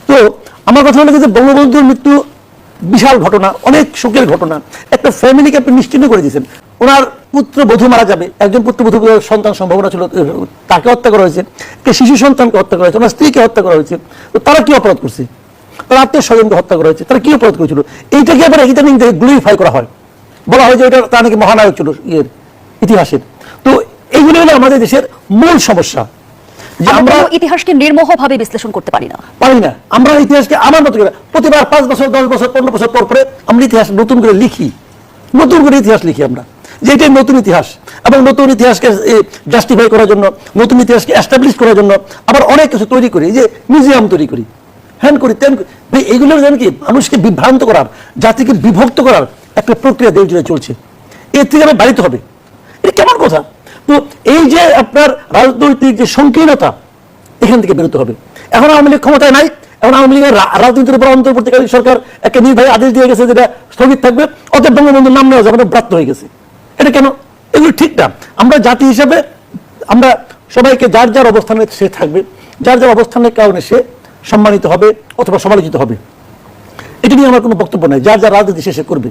তো আমার কথা হলো যে বঙ্গবন্ধুর মৃত্যু বিশাল ঘটনা, অনেক শোকের ঘটনা, একটা ফ্যামিলিকে আপনি নিশ্চিন্ন করে দিয়েছেন। ওনার পুত্র বধূ মারা যাবে, একজন পুত্র বধূ সন্তান সম্ভাবনা ছিল, তাকে হত্যা করা হয়েছে, একটা শিশু সন্তানকে হত্যা করা হয়েছে, ওনার স্ত্রীকে হত্যা করা হয়েছে। তো তারা কি অপরাধ করছে? তার আত্মীয় স্বজনকে হত্যা করা হয়েছে, তারা কি অপরাধ করেছিল? এইটাকে আবার ইদানিং থেকে গ্লোরিফাই করা হয়, বলা হয় যে এটা তার নাকি মহানায়ক ছিল ইতিহাসের। তো এইগুলো হলো আমাদের দেশের মূল সমস্যা, যে আমরা ইতিহাসকে নির্মোহভাবে বিশ্লেষণ করতে পারি না। আমরা ইতিহাসকে আমার মতো করে প্রতিবার 5 বছর 10 বছর 15 বছর পর পরে আমরা ইতিহাস নতুন করে লিখি, নতুন করে ইতিহাস লিখি আমরা, যে এটাই নতুন ইতিহাস। এবং নতুন ইতিহাসকে জাস্টিফাই করার জন্য, নতুন ইতিহাসকে এস্টাবলিশ করার জন্য আবার অনেক কিছু তৈরি করি, যে মিউজিয়াম তৈরি করি, হ্যান করি তেন করি। ভাই এইগুলো জানেন কি, মানুষকে বিভ্রান্ত করার, জাতিকে বিভক্ত করার একটা প্রক্রিয়া দেশ জুড়ে চলছে। এর থেকে আমরা বাড়িতে হবে, এটা কেমন কথা? তো এই যে আপনার রাজনৈতিক যে সংকীর্ণতা, এখান থেকে বেরোতে হবে। এখন আওয়ামী লীগ ক্ষমতায় নাই, এখন আওয়ামী লীগের রাজনীতির উপর অন্তর্বর্তীকালীন সরকার একটা নির্বাহী আদেশ দিয়ে গেছে যেটা স্থগিত থাকবে, অতএব বঙ্গবন্ধুর নাম নেওয়া যাবে না, ব্রাত্য হয়ে গেছে। এটা কেন? এগুলো ঠিক না। আমরা জাতি হিসাবে আমরা সবাইকে যার যার অবস্থানে সে থাকবে, যার যার অবস্থানের কারণে সে সম্মানিত হবে অথবা সমালোচিত হবে, এটা নিয়ে আমার কোনো বক্তব্য নাই। যার যার রাজনীতি সে করবে।